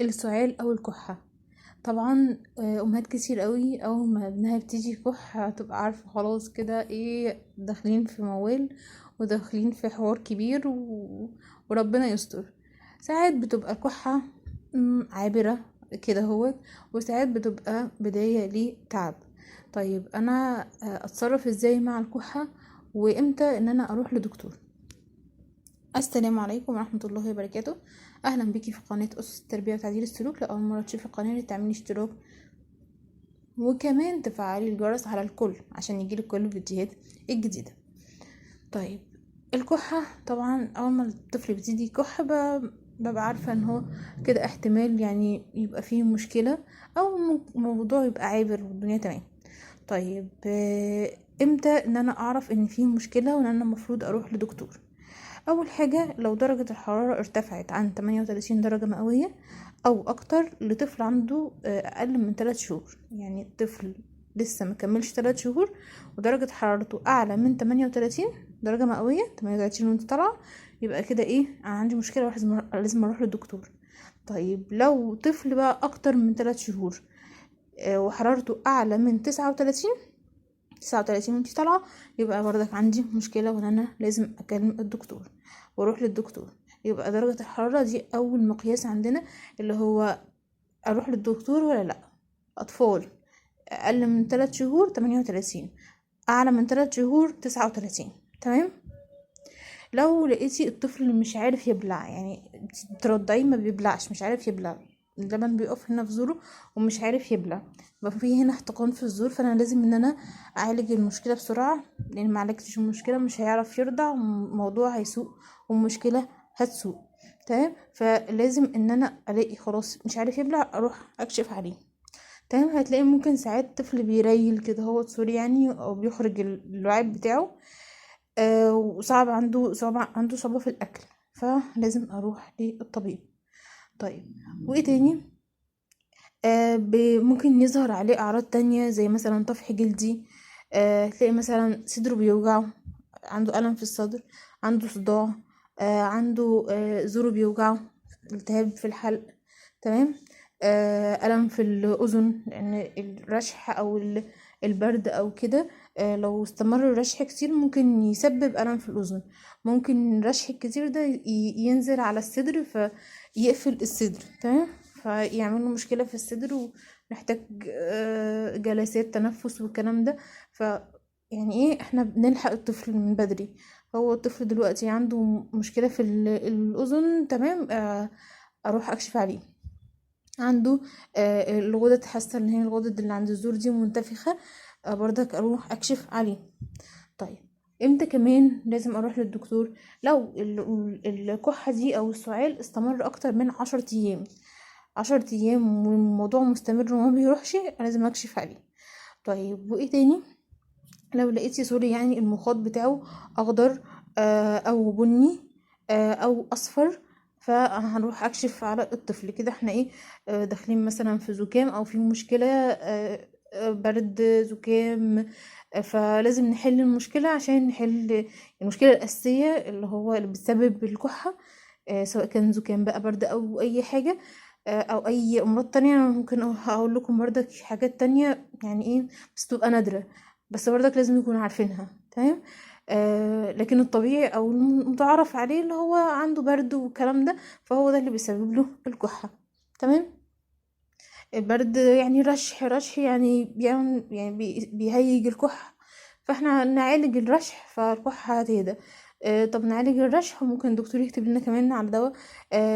السعال او الكحة. طبعا امهات كتير قوي اول ما ابنها بتيجي كح هتبقى عارفة خلاص كده ايه، داخلين في موال وداخلين في حوار كبير وربنا يستر. ساعات بتبقى الكحة عابرة كده هو، وساعات بتبقى بداية لتعب. طيب انا اتصرف ازاي مع الكحة، وامتى ان انا اروح لدكتور؟ السلام عليكم ورحمة الله وبركاته. أهلا بيكي في قناة أسس التربية وتعديل السلوك. لأول مرة تشوفي القناة تعملي اشتراك وكمان تفعلي الجرس على الكل عشان يجيلك كل الفيديوهات الجديدة. طيب الكحة طبعا أول ما الطفل بيبتدي يكح ببقى عارفة ان هو كده احتمال يعني يبقى فيه مشكلة أو موضوع يبقى عابر والدنيا تمام. طيب امتى ان انا اعرف ان فيه مشكلة وان انا المفروض اروح لدكتور؟ اول حاجة لو درجة الحرارة ارتفعت عن 38 درجة مئوية او اكتر لطفل عنده اقل من 3 شهور، يعني الطفل لسه مكملش 3 شهور ودرجة حرارته اعلى من 38 درجة مئوية، 38 وانت طالعة، يبقى كده ايه، انا عندي مشكلة لازم اروح للدكتور. طيب لو طفل بقى اكتر من 3 شهور وحرارته اعلى من 39 وانتي طالعة، يبقى برضك عندي مشكلة وان انا لازم اكلم الدكتور واروح للدكتور. يبقى درجة الحرارة دي اول مقياس عندنا، اللي هو اروح للدكتور ولا لا. اطفال اقل من 3 شهور 38، اعلى من 3 شهور 39. تمام. لو لقيتي الطفل مش عارف يبلع، يعني ترضعيه ما بيبلعش، مش عارف يبلع، اللبن بيقف هنا في زوره ومش عارف يبلع، يبقى في هنا احتقان في الزور، فانا لازم ان انا اعالج المشكله بسرعه، لان ما عالجتش المشكله مش هيعرف يرضع والموضوع هيسوء والمشكله هتسوء. تمام. فلازم ان انا الاقي خلاص مش عارف يبلع اروح اكشف عليه. تمام. هتلاقي ممكن ساعات طفل بيريل كده هو سوري يعني، او بيخرج اللعاب بتاعه وصعب عنده صعوبة في الأكل، فلازم أروح للطبيب. طيب وإيه تاني؟ ممكن يظهر عليه أعراض تانية زي مثلا طفح جلدي، تلاقي مثلا صدره بيوجعه، عنده ألم في الصدر، عنده صداع، عنده زوره بيوجعه، التهاب في الحلق. تمام. ألم في الأذن لأن الرشح أو البرد أو كده، لو استمر الرشح كتير ممكن يسبب ألم في الأذن. ممكن الرشح الكتير ده ينزل على الصدر فيقفل الصدر. تمام. فيعمل له مشكلة في الصدر ونحتاج جلسات تنفس والكلام ده. ف يعني ايه، احنا بنلحق الطفل من بدري. هو الطفل دلوقتي عنده مشكلة في الأذن، تمام، اروح اكشف عليه. عنده الغدد، حاسة ان هي الغدد اللي عند الزور دي منتفخة، برضك اروح اكشف عليه. طيب امتى كمان لازم اروح للدكتور؟ لو الكحة دي او السعال استمر اكتر من 10 ايام، 10 ايام والموضوع مستمر وما بيروحش، لازم اكشف عليه. طيب وايه تاني؟ لو لقيتي سوري يعني المخاط بتاعه اخضر او بني او اصفر، فهنروح اكشف على الطفل. كده احنا ايه، داخلين مثلا في زكام او في مشكلة برد زكام. فلازم نحل المشكلة عشان نحل المشكلة الأساسية اللي بتسبب الكحة، سواء كان زكام بقى برد أو أي حاجة أو أي أمراض تانية. أنا ممكن أقول لكم برضك حاجات تانية يعني إيه، بس تبقى نادرة، بس برضك لازم يكونوا عارفينها. تمام. لكن الطبيعي او المتعارف عليه اللي هو عنده برد والكلام ده، فهو ده اللي بيسبب له الكحة. تمام. البرد يعني رشح يعني بيهيج الكحة، فاحنا نعالج الرشح فالكحة هتهدى. طب نعالج الرشح وممكن الدكتور يكتب لنا كمان على دواء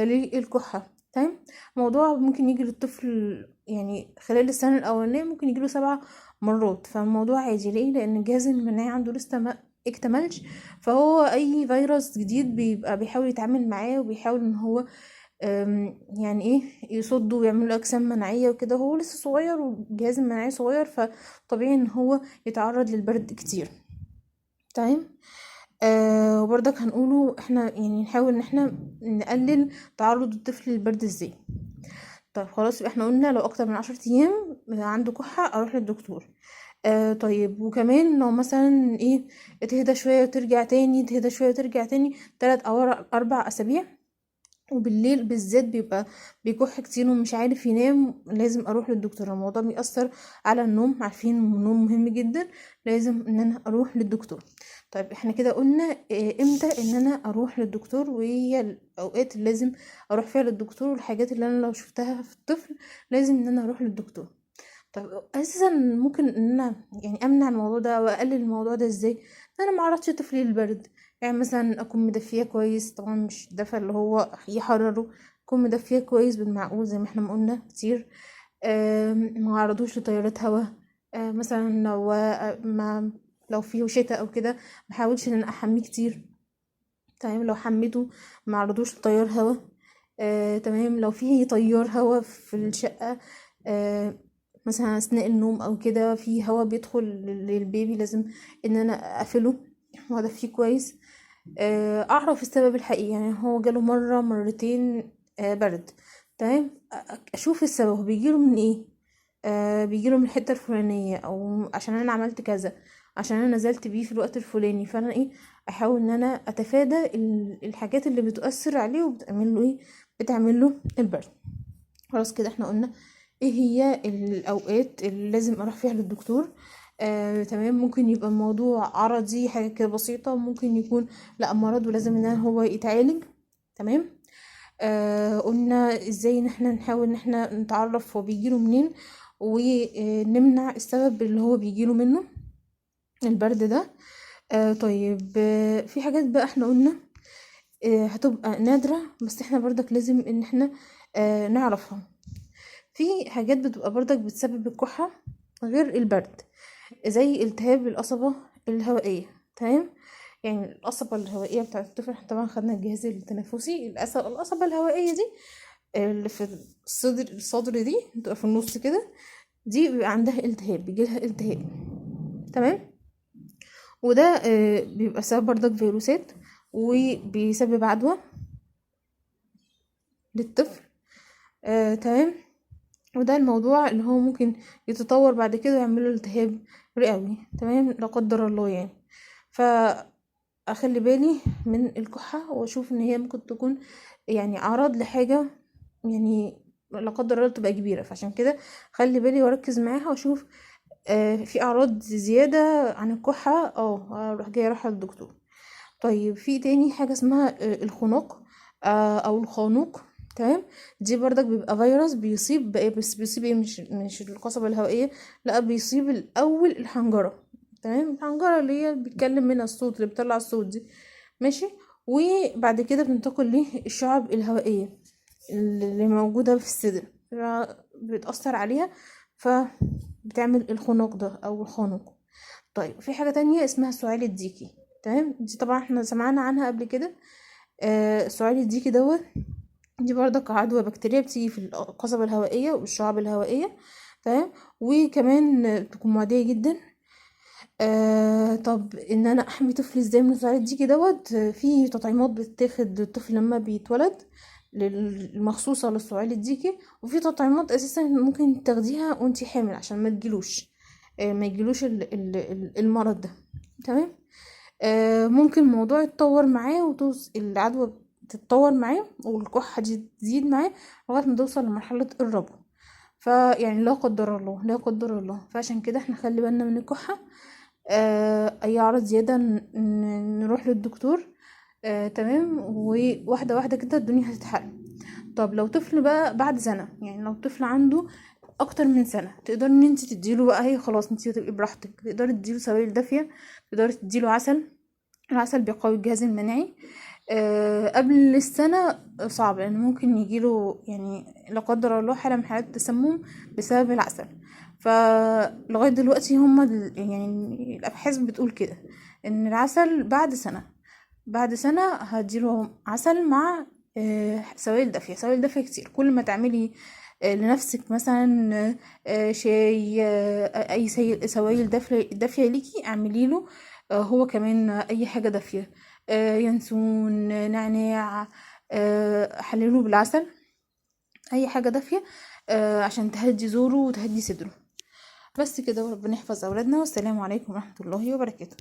للكحة. تمام. موضوع ممكن يجي للطفل يعني خلال السنة الأولانية ممكن يجيله 7 مرات، فالموضوع عادي. ليه؟ لأن الجهاز المناعي عنده لسه ما اكتملش، فهو أي فيروس جديد بيبقى بيحاول يتعامل معاه وبيحاول ان هو يعني ايه يصد ويعمل له اجسام مناعيه وكده. هو لسه صغير والجهاز المناعي صغير، فطبيعي ان هو يتعرض للبرد كتير. تمام. وبرضك هنقوله احنا يعني نحاول ان احنا نقلل تعرض الطفل للبرد ازاي. طيب خلاص، يبقى احنا قلنا لو اكتر من 10 ايام عنده كحة اروح للدكتور. طيب وكمان لو مثلا ايه، تهدى شوية وترجع تاني، تهدى شوية وترجع تاني 3 او 4 اسابيع، وبالليل بالذات بيبقى بيكح كتير ومش عارف ينام، لازم اروح للدكتور. الموضوع بيأثر على النوم، عارفين النوم مهم جدا، لازم ان انا اروح للدكتور. طيب احنا كده قلنا امتى ان انا اروح للدكتور، وهي الاوقات اللي لازم اروح فيها للدكتور، والحاجات اللي انا لو شفتها في الطفل لازم ان انا اروح للدكتور. طب اساسا ممكن ان انا يعني امنع الموضوع ده واقلل الموضوع ده ازاي؟ إن انا ما اعرضش طفلي للبرد. يعني مثلا اكون مدفيه كويس، طبعا مش دفى اللي هو يحرره، اكون مدفيه كويس بالمعقول زي ما احنا ما قلنا كتير. ما اعرضوش لتيارات هوا. مثلا لو ما لو فيه شتاء او كده، ما احاولش ان انا احميه كتير. تمام، لو حميته ما اعرضوش لتيار هوا. تمام، لو في تيار هوا في الشقة، آه مثلا أثناء النوم أو كده في هوا بيدخل للبيبي، لازم إن أنا أقفله وأدفيه كويس. أعرف السبب الحقيقي، يعني هو جاله مرة مرتين برد. تمام، أشوف السبب هو بيجيله من إيه. بيجيله من الحتة الفلانية، أو عشان أنا عملت كذا، عشان أنا نزلت بيه في الوقت الفلاني، فأنا إيه احاول ان انا اتفادى الحاجات اللي بتؤثر عليه وبتعمل له ايه، بتعمل له البرد. خلاص كده احنا قلنا ايه هي الاوقات اللي لازم اروح فيها للدكتور. تمام، ممكن يبقى الموضوع عرضي حاجه كده بسيطه، ممكن يكون لا مرض ولازم ان هو يتعالج. تمام. قلنا ازاي ان احنا نحاول ان احنا نتعرف هو بيجيله منين، ونمنع السبب اللي هو بيجيله منه البرد ده. طيب، في حاجات بقى احنا قلنا هتبقى نادرة، بس احنا برضك لازم ان احنا نعرفها. في حاجات بتبقى برضك بتسبب الكحة غير البرد، زي التهاب القصبة الهوائية. تمام، يعني القصبة الهوائية بتاعة الطفل، احنا طبعا خدنا الجهاز التنفسي. القصبة الهوائية دي اللي في الصدر دي بتبقى في النص كده، دي بيبقى عندها التهاب، بيجيلها التهاب. تمام، وده بيبقى سبب برضك فيروسات، وبيسبب عدوى للطفل. تمام، وده الموضوع اللي هو ممكن يتطور بعد كده ويعمله التهاب رئوي. تمام، لا قدر الله يعني. فاخلي بالي من الكحة، واشوف ان هي ممكن تكون يعني اعراض لحاجة، يعني لا قدر الله تبقى كبيرة، فعشان كده خلي بالي واركز معاها واشوف في اعراض زيادة عن الكحة، اروح جاية رايحة للدكتور. طيب، في تاني حاجة اسمها الخنوق او الخانوق. تمام، دي برضك بيبقى فيروس بيصيب ايه، بس بيصيب ايه، مش القصبة الهوائية، لا بيصيب الاول الحنجرة. تمام، الحنجرة اللي هي بيتكلم منها الصوت، اللي بتطلع الصوت دي. ماشي، وبعد كده بننتقل للشعب الهوائية اللي موجودة في الصدر، بتأثر عليها، فبتعمل الخنوق ده او الخانوق. طيب، في حاجة تانية اسمها السعال الديكي. تمام، دي طبعا احنا سمعنا عنها قبل كده. السعال الديكي دوت، دي برضك عدوى بكتيريا بتيجي في القصبة الهوائية والشعب الهوائية. تمام، وكمان بتكون معدية جدا. طب ان انا احمي طفلي ازاي من السعال الديكي دوت؟ في تطعيمات بتتاخد الطفل لما بيتولد مخصوصة للسعال الديكي، وفي تطعيمات اساسا ممكن تاخديها وانتي حامل عشان ما تجيلوش ما يجيلوش المرض ده. تمام، ممكن الموضوع يتطور معاه العدوى تتطور معاه والكحة دي تزيد معاه لغاية ما توصل لمرحلة الربو. فيعني لا قدر الله، لا قدر الله، فعشان كده احنا خلي بالنا من الكحة. اي عرض زيادة نروح للدكتور. تمام، وواحدة واحدة كده الدنيا هتتحل. طب لو طفل بقى بعد سنة، يعني لو طفل عنده اكتر من سنة، تقدر ان انت تديله بقى، هي خلاص انت هتبقي براحتك، تقدري تديله سوائل دافية، تقدري تديله عسل. العسل بيقوي الجهاز المناعي. قبل السنة صعب، لأن ممكن يجيله يعني لا قدر الله حالة من حالات التسمم بسبب العسل. فلغاية دلوقتي هما يعني الأبحاث بتقول كده، إن العسل بعد سنة، بعد سنة هديله عسل مع سوائل دافية، سوائل دافية كتير. كل ما تعملي لنفسك مثلا شاي، أي سوائل دافية ليكي اعملي له هو كمان أي حاجة دافية، ينسون، نعناع، حلله بالعسل، أي حاجة دافية عشان تهدي زوره وتهدي صدره. بس كده، وربنا يحفظ أولادنا، والسلام عليكم ورحمة الله وبركاته.